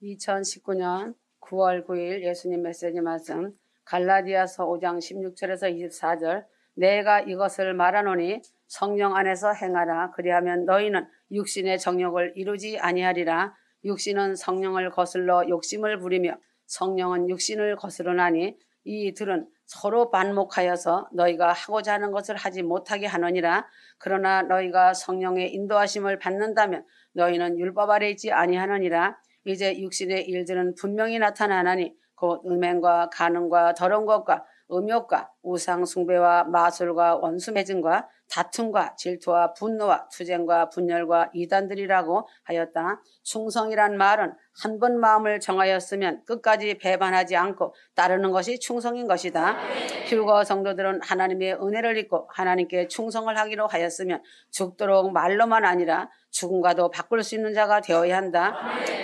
2019년 9월 9일 예수님 메시지 말씀 갈라디아서 5장 16절에서 24절 내가 이것을 말하노니 성령 안에서 행하라 그리하면 너희는 육신의 정욕을 이루지 아니하리라. 육신은 성령을 거슬러 욕심을 부리며 성령은 육신을 거스르나니 이들은 서로 반목하여서 너희가 하고자 하는 것을 하지 못하게 하느니라. 그러나 너희가 성령의 인도하심을 받는다면 너희는 율법 아래 있지 아니하느니라. 이제 육신의 일들은 분명히 나타나나니 곧 음행과 간음과 더러운 것과 음욕과 우상 숭배와 마술과 원수 맺음과 다툼과 질투와 분노와 투쟁과 분열과 이단들이라고 하였다. 충성이란 말은 한 번 마음을 정하였으면 끝까지 배반하지 않고 따르는 것이 충성인 것이다. 휴거 성도들은 하나님의 은혜를 입고 하나님께 충성을 하기로 하였으면 죽도록 말로만 아니라 죽음과도 바꿀 수 있는 자가 되어야 한다.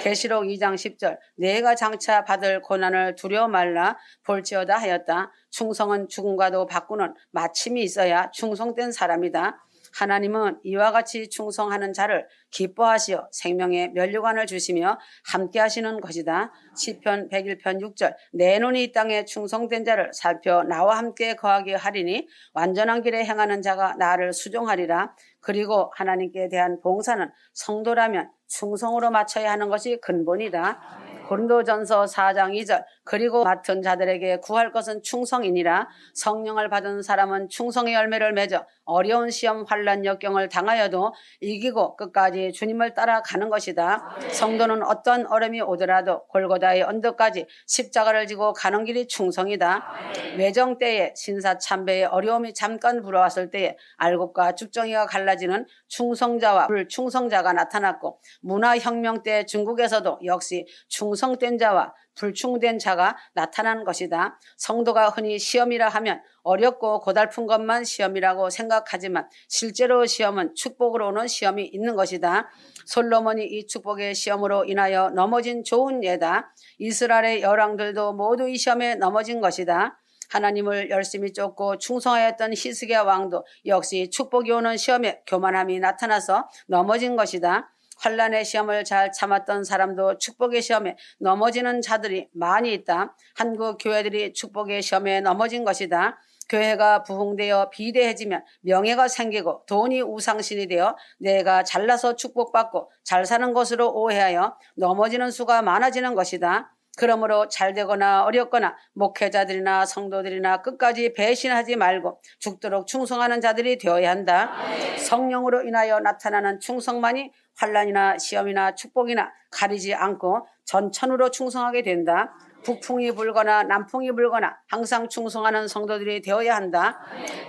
계시록 2장 10절 내가 장차 받을 고난을 두려워 말라 볼지어다 하였다. 충성은 죽음과도 바꾸는 마침이 있어야 충성된 사람이다. 하나님은 이와 같이 충성하는 자를 기뻐하시어 생명의 면류관을 주시며 함께 하시는 것이다. 시편 101편 6절 내 눈이 이 땅에 충성된 자를 살펴 나와 함께 거하게 하리니 완전한 길에 행하는 자가 나를 수종하리라. 그리고 하나님께 대한 봉사는 성도라면 충성으로 마쳐야 하는 것이 근본이다. 고린도전서 4장 2절 그리고 맡은 자들에게 구할 것은 충성이니라. 성령을 받은 사람은 충성의 열매를 맺어 어려운 시험 환난 역경을 당하여도 이기고 끝까지 주님을 따라가는 것이다. 성도는 어떤 어려움이 오더라도 골고다의 언덕까지 십자가를 지고 가는 길이 충성이다. 외정 때에 신사참배의 어려움이 잠깐 불어왔을 때에 알곡과 쭉정이가 갈라지는 충성자와 불충성자가 나타났고 문화혁명 때 중국에서도 역시 충성된 자와 불충된 자가 나타난 것이다. 성도가 흔히 시험이라 하면 어렵고 고달픈 것만 시험이라고 생각하지만 실제로 시험은 축복으로 오는 시험이 있는 것이다. 솔로몬이 이 축복의 시험으로 인하여 넘어진 좋은 예다. 이스라엘의 열왕들도 모두 이 시험에 넘어진 것이다. 하나님을 열심히 쫓고 충성하였던 히스기야 왕도 역시 축복이 오는 시험에 교만함이 나타나서 넘어진 것이다. 환난의 시험을 잘 참았던 사람도 축복의 시험에 넘어지는 자들이 많이 있다. 한국 교회들이 축복의 시험에 넘어진 것이다. 교회가 부흥되어 비대해지면 명예가 생기고 돈이 우상신이 되어 내가 잘나서 축복받고 잘 사는 것으로 오해하여 넘어지는 수가 많아지는 것이다. 그러므로 잘되거나 어렵거나 목회자들이나 성도들이나 끝까지 배신하지 말고 죽도록 충성하는 자들이 되어야 한다. 성령으로 인하여 나타나는 충성만이 환난이나 시험이나 축복이나 가리지 않고 전천후로 충성하게 된다. 북풍이 불거나 남풍이 불거나 항상 충성하는 성도들이 되어야 한다.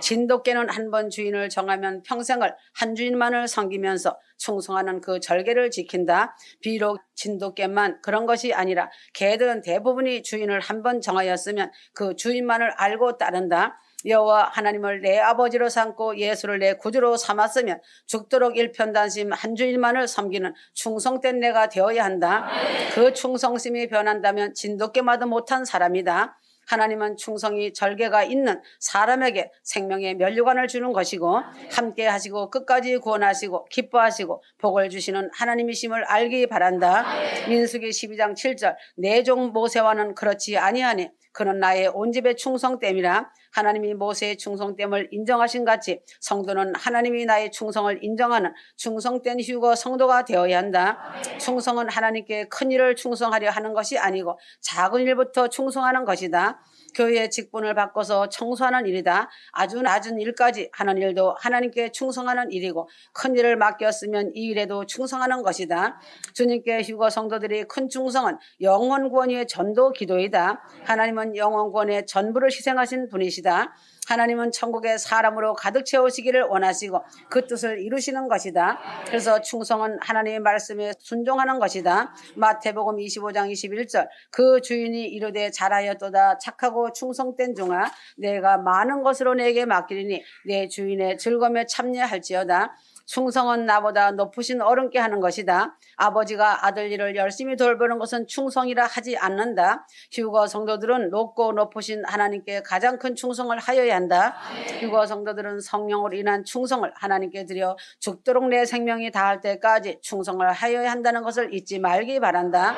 진돗개는 한 번 주인을 정하면 평생을 한 주인만을 섬기면서 충성하는 그 절개를 지킨다. 비록 진돗개만 그런 것이 아니라 개들은 대부분이 주인을 한 번 정하였으면 그 주인만을 알고 따른다. 여호와 하나님을 내 아버지로 삼고 예수를 내 구주로 삼았으면 죽도록 일편단심 한 주일만을 섬기는 충성된 내가 되어야 한다. 그 충성심이 변한다면 진돗개마도 못한 사람이다. 하나님은 충성이 절개가 있는 사람에게 생명의 면류관을 주는 것이고 함께 하시고 끝까지 구원하시고 기뻐하시고 복을 주시는 하나님이심을 알기 바란다. 민수기 12장 7절 내 종 모세와는 그렇지 아니하니 그는 나의 온 집의 충성됨이라. 하나님이 모세의 충성됨을 인정하신 같이 성도는 하나님이 나의 충성을 인정하는 충성된 휴거 성도가 되어야 한다. 충성은 하나님께 큰 일을 충성하려 하는 것이 아니고 작은 일부터 충성하는 것이다. 교회의 직분을 바꿔서 청소하는 일이다. 아주 낮은 일까지 하는 일도 하나님께 충성하는 일이고 큰 일을 맡겼으면 이 일에도 충성하는 것이다. 주님께 휴거 성도들이 큰 충성은 영원 구원 위의 전도 기도이다. 하나님은 영원 구원의 전부를 희생하신 분이시다. 하나님은 천국에 사람으로 가득 채우시기를 원하시고 그 뜻을 이루시는 것이다. 그래서 충성은 하나님의 말씀에 순종하는 것이다. 마태복음 25장 21절 그 주인이 이르되 잘하였도다 착하고 충성된 종아 내가 많은 것으로 내게 맡기리니 내 주인의 즐거움에 참여할지어다. 충성은 나보다 높으신 어른께 하는 것이다. 아버지가 아들 일을 열심히 돌보는 것은 충성이라 하지 않는다. 휴거 성도들은 높고 높으신 하나님께 가장 큰 충성을 하여야 한다. 휴거 성도들은 성령으로 인한 충성을 하나님께 드려 죽도록 내 생명이 다할 때까지 충성을 하여야 한다는 것을 잊지 말기 바란다.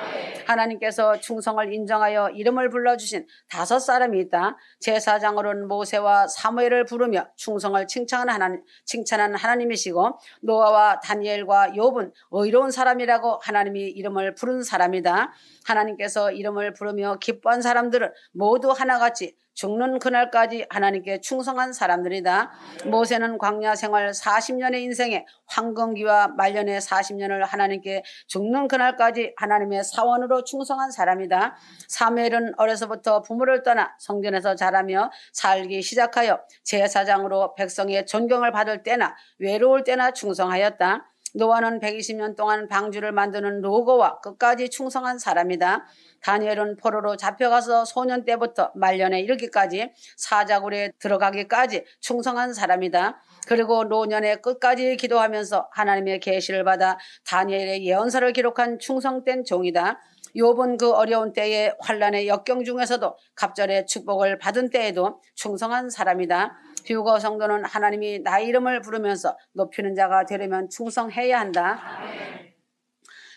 하나님께서 충성을 인정하여 이름을 불러주신 5사람이 있다. 제사장으로는 모세와 사무엘을 부르며 충성을 칭찬한 하나님이시고, 노아와 다니엘과 욥은 의로운 사람이라고 하나님이 이름을 부른 사람이다. 하나님께서 이름을 부르며 기뻐한 사람들은 모두 하나같이 죽는 그날까지 하나님께 충성한 사람들이다. 모세는 광야 생활 40년의 인생에 황금기와 말년의 40년을 하나님께 죽는 그날까지 하나님의 사원으로 충성한 사람이다. 사무엘은 어려서부터 부모를 떠나 성전에서 자라며 살기 시작하여 제사장으로 백성의 존경을 받을 때나 외로울 때나 충성하였다. 노아는 120년 동안 방주를 만드는 노고와 끝까지 충성한 사람이다. 다니엘은 포로로 잡혀가서 소년 때부터 말년에 이르기까지 사자굴에 들어가기까지 충성한 사람이다. 그리고 노년의 끝까지 기도하면서 하나님의 계시를 받아 다니엘의 예언서를 기록한 충성된 종이다. 욥은 그 어려운 때에 환난의 역경 중에서도 갑절의 축복을 받은 때에도 충성한 사람이다. 휴거 성도는 하나님이 나의 이름을 부르면서 높이는 자가 되려면 충성해야 한다.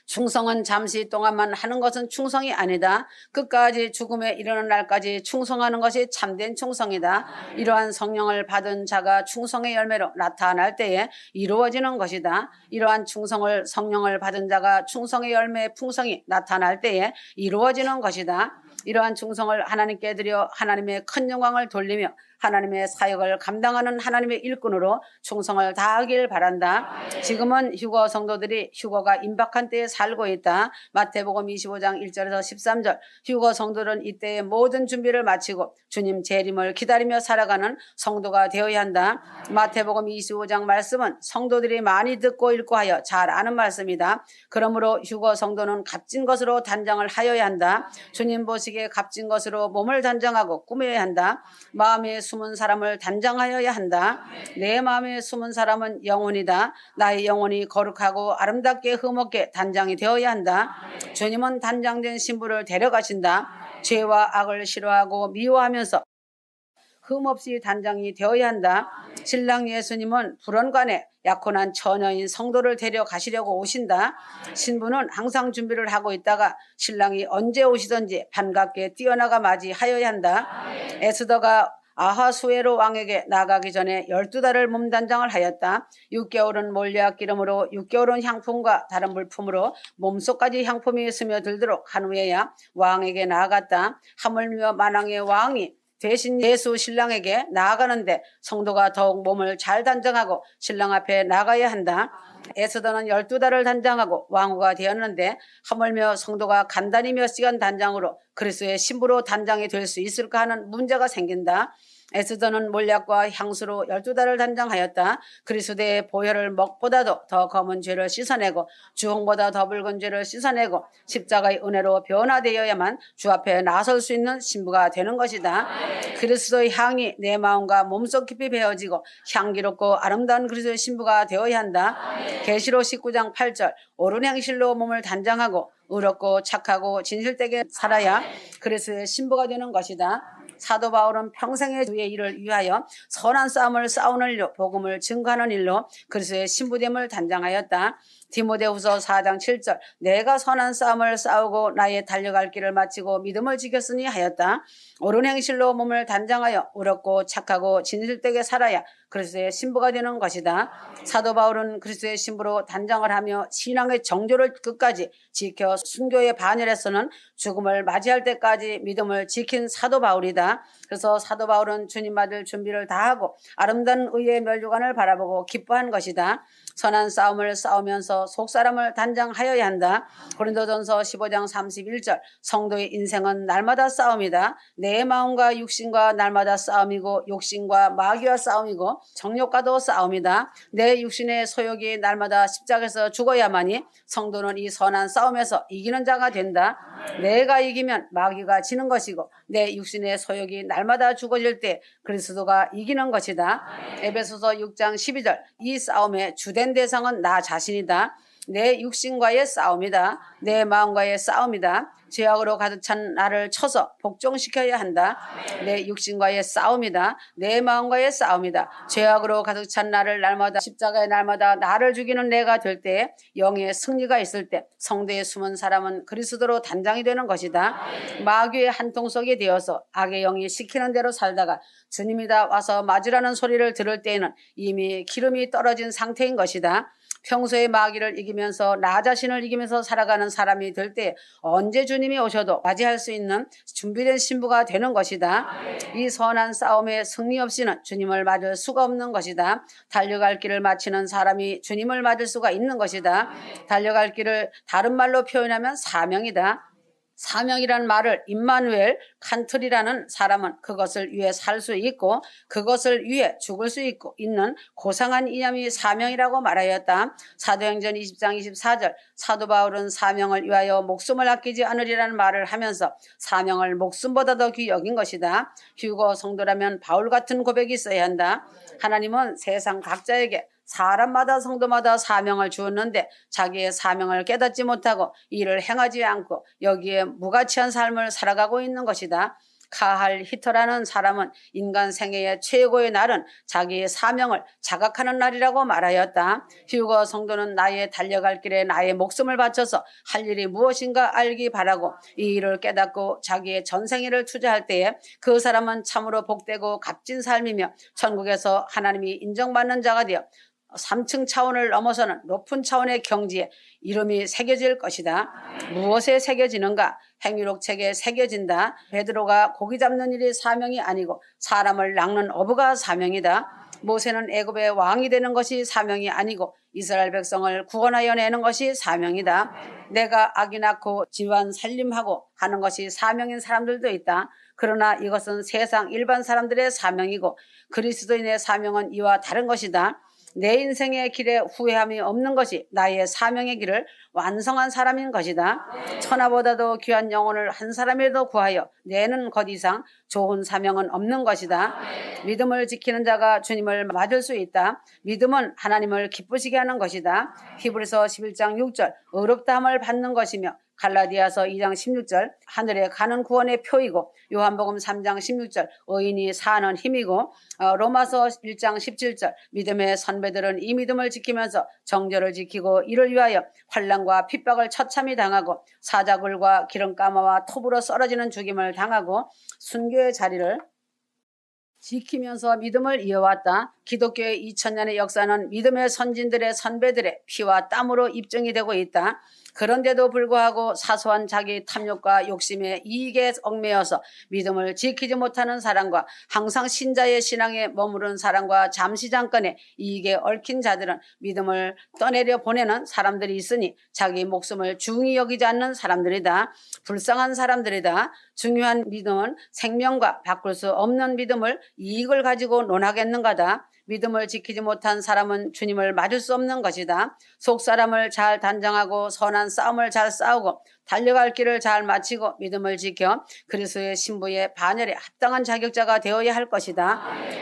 충성은 잠시 동안만 하는 것은 충성이 아니다. 끝까지 죽음에 이르는 날까지 충성하는 것이 참된 충성이다. 이러한 성령을 받은 자가 충성의 열매로 나타날 때에 이루어지는 것이다. 이러한 성령을 받은 자가 충성의 열매의 풍성이 나타날 때에 이루어지는 것이다. 이러한 충성을 하나님께 드려 하나님의 큰 영광을 돌리며 하나님의 사역을 감당하는 하나님의 일꾼으로 충성을 다하길 바란다. 지금은 휴거 성도들이 휴거가 임박한 때에 살고 있다. 마태복음 25장 1절에서 13절. 휴거 성도들은 이때의 모든 준비를 마치고 주님 재림을 기다리며 살아가는 성도가 되어야 한다. 마태복음 25장 말씀은 성도들이 많이 듣고 읽고 하여 잘 아는 말씀이다. 그러므로 휴거 성도는 값진 것으로 단장을 하여야 한다. 주님 보시기에 값진 것으로 몸을 단장하고 꾸며야 한다. 마음에 숨은 사람을 단장하여야 한다. 내 마음에 숨은 사람은 영혼이다. 나의 영혼이 거룩하고 아름답게 흠없게 단장이 되어야 한다. 주님은 단장된 신부를 데려가신다. 죄와 악을 싫어하고 미워하면서 흠없이 단장이 되어야 한다. 신랑 예수님은 불원관에 약혼한 처녀인 성도를 데려가시려고 오신다. 신부는 항상 준비를 하고 있다가 신랑이 언제 오시든지 반갑게 뛰어나가 맞이하여야 한다. 에스더가 아하수에로 왕에게 나가기 전에 12달을 몸단장을 하였다. 6개월은 몰약 기름으로 6개월은 향품과 다른 물품으로 몸속까지 향품이 스며들도록 한 후에야 왕에게 나아갔다. 하물며 만왕의 왕이 대신 예수 신랑에게 나아가는데 성도가 더욱 몸을 잘 단장하고 신랑 앞에 나가야 한다. 에스더는 12달을 단장하고 왕후가 되었는데 하물며 성도가 간단히 몇 시간 단장으로 그리스도의 신부로 단장이 될 수 있을까 하는 문제가 생긴다. 에스더는 몰약과 향수로 12달을 단장하였다. 그리스도의 보혈을 먹보다도 더 검은 죄를 씻어내고 주홍보다 더 붉은 죄를 씻어내고 십자가의 은혜로 변화되어야만 주 앞에 나설 수 있는 신부가 되는 것이다. 그리스도의 향이 내 마음과 몸속 깊이 배어지고 향기롭고 아름다운 그리스도의 신부가 되어야 한다. 계시록 19장 8절. 옳은 행실로 몸을 단장하고 의롭고 착하고 진실되게 살아야 그리스도의 신부가 되는 것이다. 사도 바울은 평생의 주의 일을 위하여 선한 싸움을 싸우는 일로 복음을 증거하는 일로 그리스도의 신부됨을 단장하였다. 디모데후서 4장 7절. 내가 선한 싸움을 싸우고 나의 달려갈 길을 마치고 믿음을 지켰으니 하였다. 옳은 행실로 몸을 단장하여 의롭고 착하고 진실되게 살아야 그리스도의 신부가 되는 것이다. 사도 바울은 그리스도의 신부로 단장을 하며 신앙의 정조를 끝까지 지켜 순교의 반열에서는 죽음을 맞이할 때까지 믿음을 지킨 사도 바울이다. 그래서 사도 바울은 주님 맞을 준비를 다하고 아름다운 의의 멸류관을 바라보고 기뻐한 것이다. 선한 싸움을 싸우면서 속사람을 단장하여야 한다. 고린도전서 15장 31절. 성도의 인생은 날마다 싸움이다. 내 마음과 육신과 날마다 싸움이고 욕심과 마귀와 싸움이고 정욕과도 싸움이다. 내 육신의 소욕이 날마다 십자가에서 죽어야만이 성도는 이 선한 싸움에서 이기는 자가 된다. 내가 이기면 마귀가 지는 것이고 내 육신의 소욕이 날마다 죽어질 때 그리스도가 이기는 것이다. 에베소서 6장 12절. 이 싸움의 주된 대상은 나 자신이다. 내 육신과의 싸움이다. 내 마음과의 싸움이다. 죄악으로 가득 찬 나를 쳐서 복종시켜야 한다. 내 육신과의 싸움이다. 내 마음과의 싸움이다. 죄악으로 가득 찬 나를 날마다 십자가의 날마다 나를 죽이는 내가 될 때, 영의 승리가 있을 때 성도의 숨은 사람은 그리스도로 단장이 되는 것이다. 마귀의 한통속이 되어서 악의 영이 시키는 대로 살다가 주님이 다 와서 맞으라는 소리를 들을 때에는 이미 기름이 떨어진 상태인 것이다. 평소에 마귀를 이기면서 나 자신을 이기면서 살아가는 사람이 될 때 언제 주님이 오셔도 맞이할 수 있는 준비된 신부가 되는 것이다. 이 선한 싸움에 승리 없이는 주님을 맞을 수가 없는 것이다. 달려갈 길을 마치는 사람이 주님을 맞을 수가 있는 것이다. 달려갈 길을 다른 말로 표현하면 사명이다. 사명이란 말을 임마누엘 칸틀이라는 사람은 그것을 위해 살 수 있고 그것을 위해 죽을 수 있는 고상한 이념이 사명이라고 말하였다. 사도행전 20장 24절 사도 바울은 사명을 위하여 목숨을 아끼지 않으리라는 말을 하면서 사명을 목숨보다 더 귀히 여긴 것이다. 휴거 성도라면 바울 같은 고백이 있어야 한다. 하나님은 세상 각자에게 사람마다 성도마다 사명을 주었는데 자기의 사명을 깨닫지 못하고 이를 행하지 않고 여기에 무가치한 삶을 살아가고 있는 것이다. 카할 히터라는 사람은 인간 생애의 최고의 날은 자기의 사명을 자각하는 날이라고 말하였다. 휴거 성도는 나의 달려갈 길에 나의 목숨을 바쳐서 할 일이 무엇인가 알기 바라고 이 일을 깨닫고 자기의 전생애를 투자할 때에 그 사람은 참으로 복되고 값진 삶이며 천국에서 하나님이 인정받는 자가 되어 3층 차원을 넘어서는 높은 차원의 경지에 이름이 새겨질 것이다. 무엇에 새겨지는가? 행위록 책에 새겨진다. 베드로가 고기 잡는 일이 사명이 아니고 사람을 낚는 어부가 사명이다. 모세는 애굽의 왕이 되는 것이 사명이 아니고 이스라엘 백성을 구원하여 내는 것이 사명이다. 내가 아기 낳고 집안 살림하고 하는 것이 사명인 사람들도 있다. 그러나 이것은 세상 일반 사람들의 사명이고 그리스도인의 사명은 이와 다른 것이다. 내 인생의 길에 후회함이 없는 것이 나의 사명의 길을 완성한 사람인 것이다. 천하보다도 귀한 영혼을 한 사람이라도 구하여 내는 것 이상 좋은 사명은 없는 것이다. 믿음을 지키는 자가 주님을 맞을 수 있다. 믿음은 하나님을 기쁘시게 하는 것이다. 히브리서 11장 6절 의롭다함을 받는 것이며 갈라디아서 2장 16절 하늘에 가는 구원의 표이고 요한복음 3장 16절 의인이 사는 힘이고 로마서 1장 17절 믿음의 선배들은 이 믿음을 지키면서 정절을 지키고 이를 위하여 환난과 핍박을 처참히 당하고 사자굴과 기름가마와 톱으로 썰어지는 죽임을 당하고 순교의 자리를 지키면서 믿음을 이어왔다. 기독교의 2000년의 역사는 믿음의 선진들의 선배들의 피와 땀으로 입증이 되고 있다. 그런데도 불구하고 사소한 자기 탐욕과 욕심에 이익에 얽매여서 믿음을 지키지 못하는 사람과 항상 신자의 신앙에 머무른 사람과 잠시 잠깐의 이익에 얽힌 자들은 믿음을 떠내려 보내는 사람들이 있으니 자기 목숨을 중히 여기지 않는 사람들이다. 불쌍한 사람들이다. 중요한 믿음은 생명과 바꿀 수 없는 믿음을 이익을 가지고 논하겠는가다. 믿음을 지키지 못한 사람은 주님을 맞을 수 없는 것이다. 속사람을 잘 단장하고 선한 싸움을 잘 싸우고 달려갈 길을 잘 마치고 믿음을 지켜 그리스도의 신부의 반열에 합당한 자격자가 되어야 할 것이다.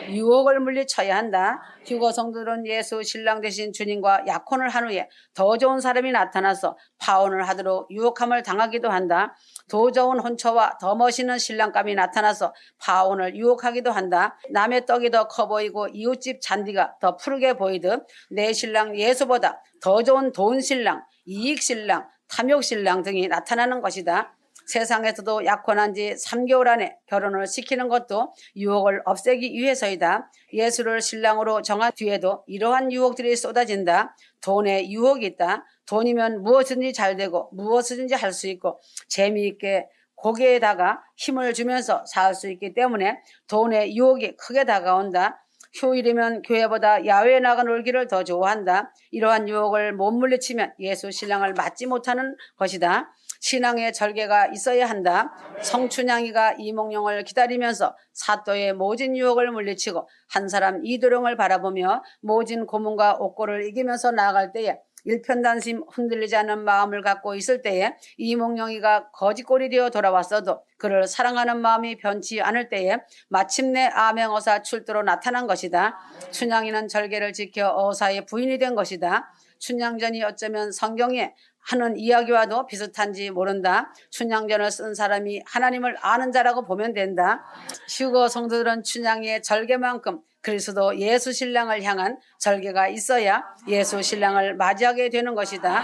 유혹을 물리쳐야 한다. 휴거 성도들은 예수 신랑 되신 주님과 약혼을 한 후에 더 좋은 사람이 나타나서 파혼을 하도록 유혹함을 당하기도 한다. 더 좋은 혼처와 더 멋있는 신랑감이 나타나서 파혼을 유혹하기도 한다. 남의 떡이 더 커 보이고 이웃집 잔디가 더 푸르게 보이듯 내 신랑 예수보다 더 좋은 돈 신랑, 이익 신랑, 탐욕 신랑 등이 나타나는 것이다. 세상에서도 약혼한 지 3개월 안에 결혼을 시키는 것도 유혹을 없애기 위해서이다. 예수를 신랑으로 정한 뒤에도 이러한 유혹들이 쏟아진다. 돈에 유혹이 있다. 돈이면 무엇이든지 잘 되고 무엇이든지 할 수 있고 재미있게 고개에다가 힘을 주면서 살 수 있기 때문에 돈의 유혹이 크게 다가온다. 휴일이면 교회보다 야외에 나가 놀기를 더 좋아한다. 이러한 유혹을 못 물리치면 예수 신랑을 맞지 못하는 것이다. 신앙의 절개가 있어야 한다. 성춘향이가 이몽룡을 기다리면서 사또의 모진 유혹을 물리치고 한 사람 이도령을 바라보며 모진 고문과 옥고를 이기면서 나아갈 때에 일편단심 흔들리지 않는 마음을 갖고 있을 때에 이몽룡이가 거짓골이 되어 돌아왔어도 그를 사랑하는 마음이 변치 않을 때에 마침내 암행어사 출두로 나타난 것이다. 춘향이는 절개를 지켜 어사의 부인이 된 것이다. 춘향전이 어쩌면 성경에 하는 이야기와도 비슷한지 모른다. 춘향전을 쓴 사람이 하나님을 아는 자라고 보면 된다. 휴거 성도들은 춘향의 절개만큼 그리스도 예수 신랑을 향한 절개가 있어야 예수 신랑을 맞이하게 되는 것이다.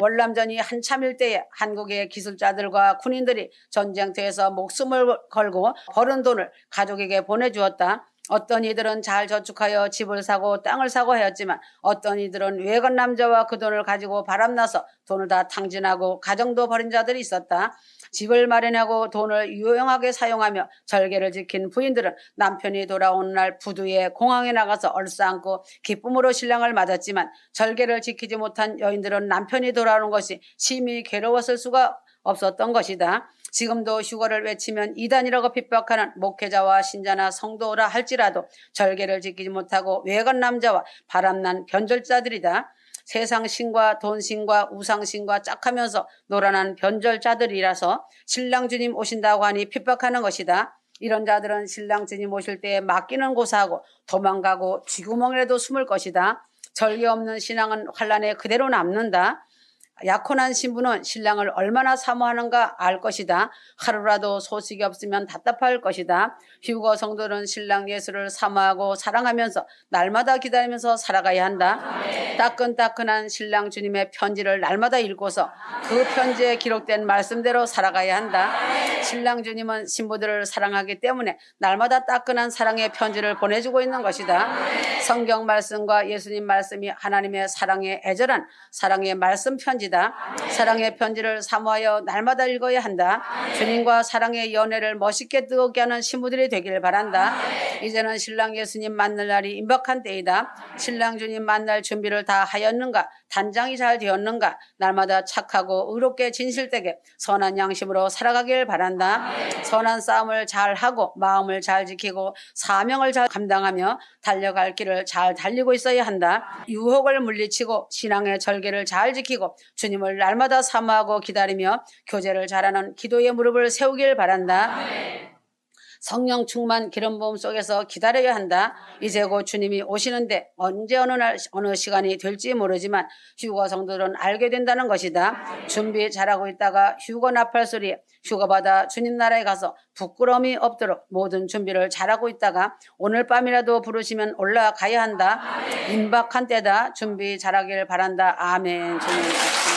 월남전이 한참일 때에 한국의 기술자들과 군인들이 전쟁터에서 목숨을 걸고 벌은 돈을 가족에게 보내주었다. 어떤 이들은 잘 저축하여 집을 사고 땅을 사고 하였지만 어떤 이들은 외간 남자와 그 돈을 가지고 바람나서 돈을 다 탕진하고 가정도 버린 자들이 있었다. 집을 마련하고 돈을 유용하게 사용하며 절개를 지킨 부인들은 남편이 돌아오는 날 부두에 공항에 나가서 얼싸안고 기쁨으로 신랑을 맞았지만 절개를 지키지 못한 여인들은 남편이 돌아오는 것이 심히 괴로웠을 수가 없었던 것이다. 지금도 휴거를 외치면 이단이라고 핍박하는 목회자와 신자나 성도라 할지라도 절개를 지키지 못하고 외간 남자와 바람난 변절자들이다. 세상 신과 돈 신과 우상 신과 짝하면서 노란한 변절자들이라서 신랑 주님 오신다고 하니 핍박하는 것이다. 이런 자들은 신랑 주님 오실 때에 맡기는 고사하고 도망가고 쥐구멍이라도 숨을 것이다. 절개 없는 신앙은 환란에 그대로 남는다. 약혼한 신부는 신랑을 얼마나 사모하는가 알 것이다. 하루라도 소식이 없으면 답답할 것이다. 휴거 성도는 신랑 예수를 사모하고 사랑하면서 날마다 기다리면서 살아가야 한다. 따끈따끈한 신랑 주님의 편지를 날마다 읽고서 그 편지에 기록된 말씀대로 살아가야 한다. 신랑 주님은 신부들을 사랑하기 때문에 날마다 따끈한 사랑의 편지를 보내주고 있는 것이다. 성경 말씀과 예수님 말씀이 하나님의 사랑의 애절한 사랑의 말씀 편지다. 사랑의 편지를 사모하여 날마다 읽어야 한다. 주님과 사랑의 연애를 멋있게 뜨겁게 하는 신부들이 되기를 바란다. 이제는 신랑 예수님 만날 날이 임박한 때이다. 신랑 주님 만날 준비를 다 하였는가? 단장이 잘 되었는가? 날마다 착하고 의롭게 진실되게 선한 양심으로 살아가길 바란다. 선한 싸움을 잘 하고 마음을 잘 지키고 사명을 잘 감당하며 달려갈 길을 잘 달리고 있어야 한다. 유혹을 물리치고 신앙의 절개를 잘 지키고 주님을 날마다 사모하고 기다리며 교제를 잘하는 기도의 무릎을 세우길 바란다. 성령 충만 기름 부음 속에서 기다려야 한다. 이제 곧 주님이 오시는데 언제 어느 시간이 될지 모르지만 휴거 성도들은 알게 된다는 것이다. 준비 잘하고 있다가 휴거 나팔 소리에 휴거 받아 주님 나라에 가서 부끄러움이 없도록 모든 준비를 잘하고 있다가 오늘 밤이라도 부르시면 올라가야 한다. 임박한 때다. 준비 잘하길 바란다. 아멘. 주님.